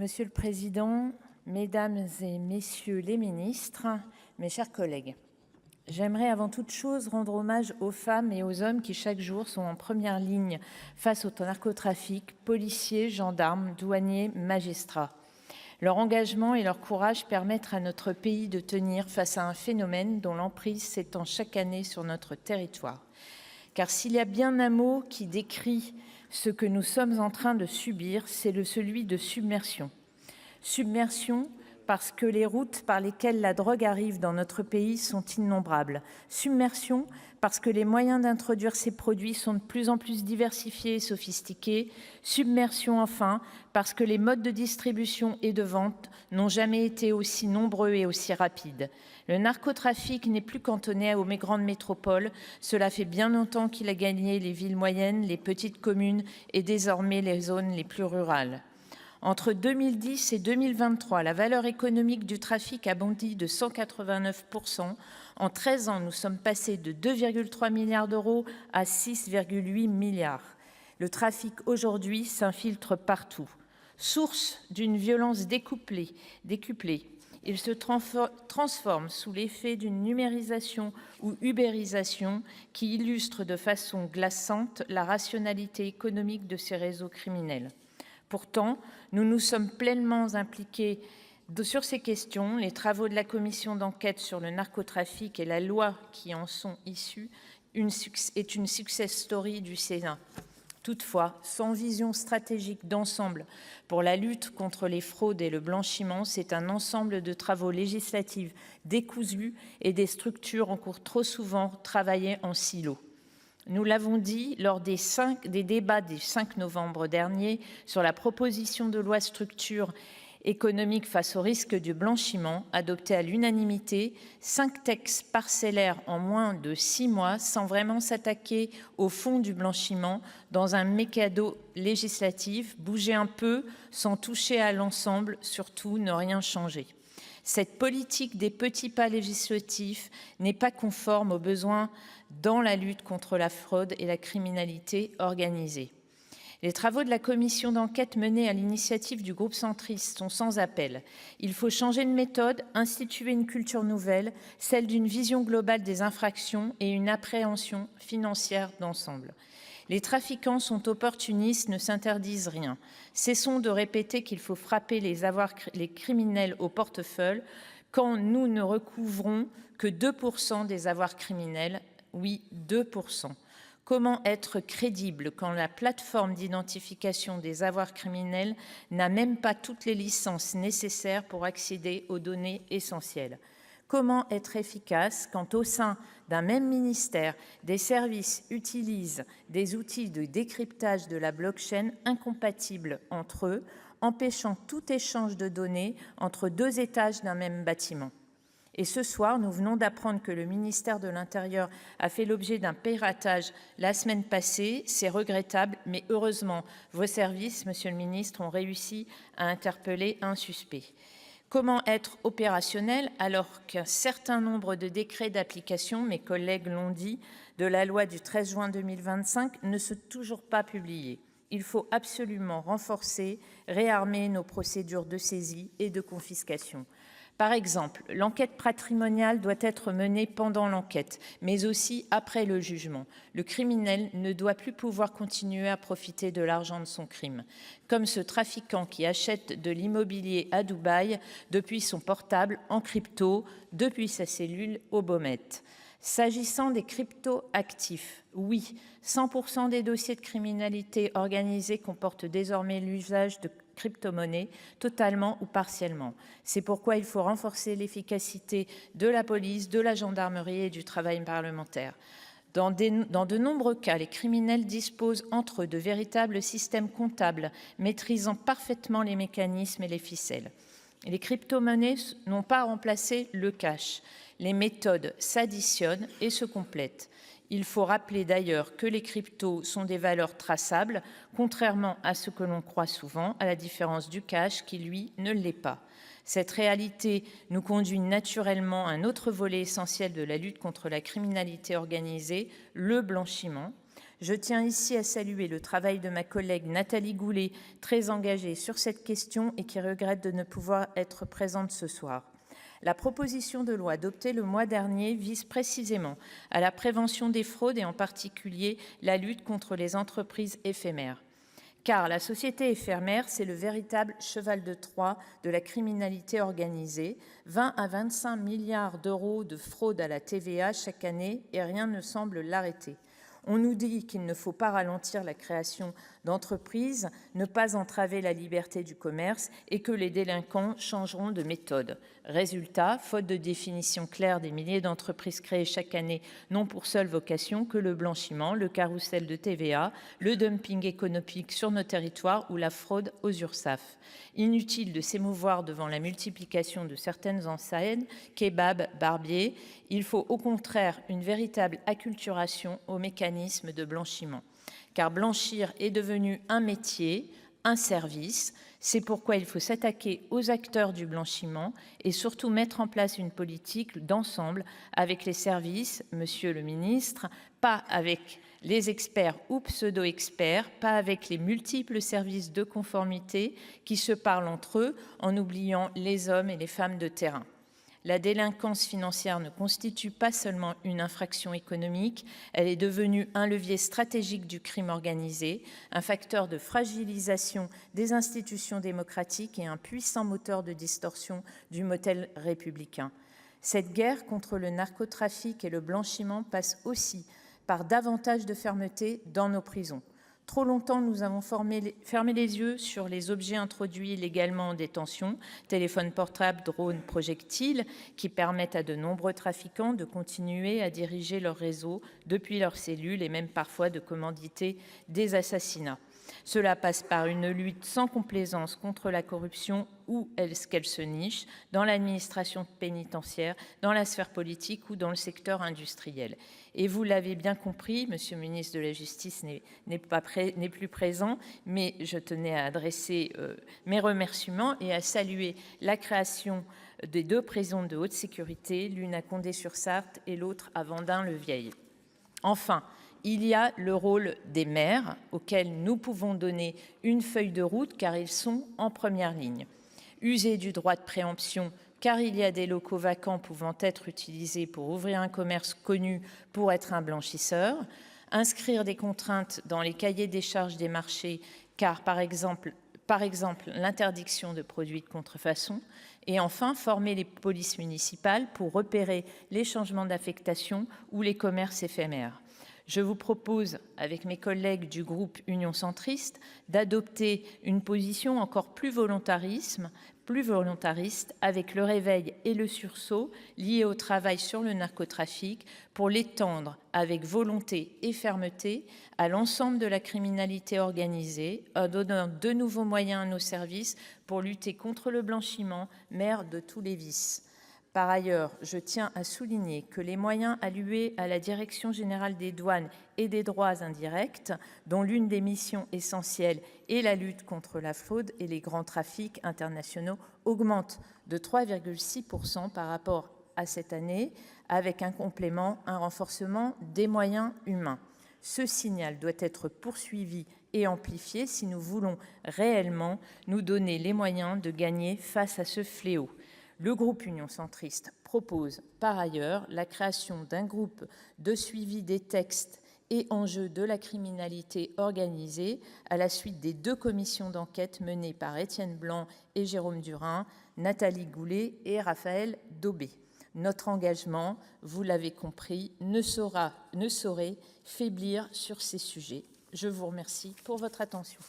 Monsieur le Président, Mesdames et Messieurs les ministres, mes chers collègues, j'aimerais avant toute chose rendre hommage aux femmes et aux hommes qui chaque jour sont en première ligne face au narcotrafic, policiers, gendarmes, douaniers, magistrats. Leur engagement et leur courage permettent à notre pays de tenir face à un phénomène dont l'emprise s'étend chaque année sur notre territoire. Car s'il y a bien un mot qui décrit ce que nous sommes en train de subir, c'est celui de submersion. Submersion parce que les routes par lesquelles la drogue arrive dans notre pays sont innombrables. Submersion parce que les moyens d'introduire ces produits sont de plus en plus diversifiés et sophistiqués. Submersion enfin parce que les modes de distribution et de vente n'ont jamais été aussi nombreux et aussi rapides. Le narcotrafic n'est plus cantonné aux grandes métropoles. Cela fait bien longtemps qu'il a gagné les villes moyennes, les petites communes et désormais les zones les plus rurales. Entre 2010 et 2023, la valeur économique du trafic a bondi de 189%. En 13 ans, nous sommes passés de 2,3 milliards d'euros à 6,8 milliards. Le trafic aujourd'hui s'infiltre partout. Source d'une violence décuplée, il se transforme sous l'effet d'une numérisation ou ubérisation qui illustre de façon glaçante la rationalité économique de ces réseaux criminels. Pourtant, nous nous sommes pleinement impliqués sur ces questions. Les travaux de la commission d'enquête sur le narcotrafic et la loi qui en sont issus est une success story du Sénat. Toutefois, sans vision stratégique d'ensemble pour la lutte contre les fraudes et le blanchiment, c'est un ensemble de travaux législatifs décousus et des structures encore trop souvent travaillées en silo. Nous l'avons dit lors des débats du 5 novembre dernier sur la proposition de loi structure économique face au risque du blanchiment, adoptée à l'unanimité, 5 textes parcellaires en moins de 6 mois, sans vraiment s'attaquer au fond du blanchiment, dans un mécano législatif, bouger un peu sans toucher à l'ensemble, surtout ne rien changer. Cette politique des petits pas législatifs n'est pas conforme aux besoins dans la lutte contre la fraude et la criminalité organisée. Les travaux de la commission d'enquête menée à l'initiative du groupe centriste sont sans appel. Il faut changer de méthode, instituer une culture nouvelle, celle d'une vision globale des infractions et une appréhension financière d'ensemble. Les trafiquants sont opportunistes, ne s'interdisent rien. Cessons de répéter qu'il faut frapper les criminels au portefeuille quand nous ne recouvrons que 2% des avoirs criminels. Oui, 2%. Comment être crédible quand la plateforme d'identification des avoirs criminels n'a même pas toutes les licences nécessaires pour accéder aux données essentielles? Comment être efficace quand au sein d'un même ministère, des services utilisent des outils de décryptage de la blockchain incompatibles entre eux, empêchant tout échange de données entre 2 étages d'un même bâtiment? Et ce soir, nous venons d'apprendre que le ministère de l'Intérieur a fait l'objet d'un piratage la semaine passée. C'est regrettable, mais heureusement, vos services, Monsieur le ministre, ont réussi à interpeller un suspect. Comment être opérationnel alors qu'un certain nombre de décrets d'application, mes collègues l'ont dit, de la loi du 13 juin 2025 ne sont toujours pas publiés? Il faut absolument renforcer, réarmer nos procédures de saisie et de confiscation. Par exemple, l'enquête patrimoniale doit être menée pendant l'enquête, mais aussi après le jugement. Le criminel ne doit plus pouvoir continuer à profiter de l'argent de son crime. Comme ce trafiquant qui achète de l'immobilier à Dubaï depuis son portable en crypto, depuis sa cellule au Beaumet. S'agissant des crypto-actifs, oui, 100% des dossiers de criminalité organisée comportent désormais l'usage de crypto-monnaies, totalement ou partiellement. C'est pourquoi il faut renforcer l'efficacité de la police, de la gendarmerie et du travail parlementaire. Dans de nombreux cas, les criminels disposent entre eux de véritables systèmes comptables, maîtrisant parfaitement les mécanismes et les ficelles. Les crypto-monnaies n'ont pas remplacé le cash. Les méthodes s'additionnent et se complètent. Il faut rappeler d'ailleurs que les cryptos sont des valeurs traçables, contrairement à ce que l'on croit souvent, à la différence du cash qui, lui, ne l'est pas. Cette réalité nous conduit naturellement à un autre volet essentiel de la lutte contre la criminalité organisée, le blanchiment. Je tiens ici à saluer le travail de ma collègue Nathalie Goulet, très engagée sur cette question et qui regrette de ne pouvoir être présente ce soir. La proposition de loi adoptée le mois dernier vise précisément à la prévention des fraudes et en particulier la lutte contre les entreprises éphémères. Car la société éphémère, c'est le véritable cheval de Troie de la criminalité organisée, 20 à 25 milliards d'euros de fraude à la TVA chaque année et rien ne semble l'arrêter. On nous dit qu'il ne faut pas ralentir la création d'entreprises, ne pas entraver la liberté du commerce et que les délinquants changeront de méthode. Résultat, faute de définition claire des milliers d'entreprises créées chaque année n'ont pour seule vocation que le blanchiment, le carrousel de TVA, le dumping économique sur nos territoires ou la fraude aux URSSAF. Inutile de s'émouvoir devant la multiplication de certaines enseignes, kebab, barbier. Il faut au contraire une véritable acculturation aux mécanismes de blanchiment. Car blanchir est devenu un métier, un service. C'est pourquoi il faut s'attaquer aux acteurs du blanchiment et surtout mettre en place une politique d'ensemble avec les services, monsieur le ministre, pas avec les experts ou pseudo-experts, pas avec les multiples services de conformité qui se parlent entre eux en oubliant les hommes et les femmes de terrain. La délinquance financière ne constitue pas seulement une infraction économique, elle est devenue un levier stratégique du crime organisé, un facteur de fragilisation des institutions démocratiques et un puissant moteur de distorsion du modèle républicain. Cette guerre contre le narcotrafic et le blanchiment passe aussi par davantage de fermeté dans nos prisons. Trop longtemps, nous avons fermé les yeux sur les objets introduits illégalement en détention, téléphones portables, drones, projectiles, qui permettent à de nombreux trafiquants de continuer à diriger leur réseau depuis leurs cellules et même parfois de commanditer des assassinats. Cela passe par une lutte sans complaisance contre la corruption où est-ce qu'elle se niche, dans l'administration pénitentiaire, dans la sphère politique ou dans le secteur industriel. Et vous l'avez bien compris, monsieur le ministre de la Justice n'est plus présent, mais je tenais à adresser mes remerciements et à saluer la création des 2 prisons de haute sécurité, l'une à Condé-sur-Sarthe et l'autre à Vendin-le-Vieil. Enfin, il y a le rôle des maires, auxquels nous pouvons donner une feuille de route, car ils sont en première ligne. User du droit de préemption, car il y a des locaux vacants pouvant être utilisés pour ouvrir un commerce connu pour être un blanchisseur. Inscrire des contraintes dans les cahiers des charges des marchés, car par exemple l'interdiction de produits de contrefaçon. Et enfin, former les polices municipales pour repérer les changements d'affectation ou les commerces éphémères. Je vous propose, avec mes collègues du groupe Union centriste, d'adopter une position encore plus volontariste, avec le réveil et le sursaut liés au travail sur le narcotrafic pour l'étendre avec volonté et fermeté à l'ensemble de la criminalité organisée, en donnant de nouveaux moyens à nos services pour lutter contre le blanchiment, mère de tous les vices. Par ailleurs, je tiens à souligner que les moyens alloués à la Direction générale des douanes et des droits indirects, dont l'une des missions essentielles est la lutte contre la fraude et les grands trafics internationaux, augmentent de 3,6% par rapport à cette année, avec un renforcement des moyens humains. Ce signal doit être poursuivi et amplifié si nous voulons réellement nous donner les moyens de gagner face à ce fléau. Le groupe Union centriste propose par ailleurs la création d'un groupe de suivi des textes et enjeux de la criminalité organisée à la suite des 2 commissions d'enquête menées par Étienne Blanc et Jérôme Durin, Nathalie Goulet et Raphaël Daubé. Notre engagement, vous l'avez compris, ne saurait faiblir sur ces sujets. Je vous remercie pour votre attention.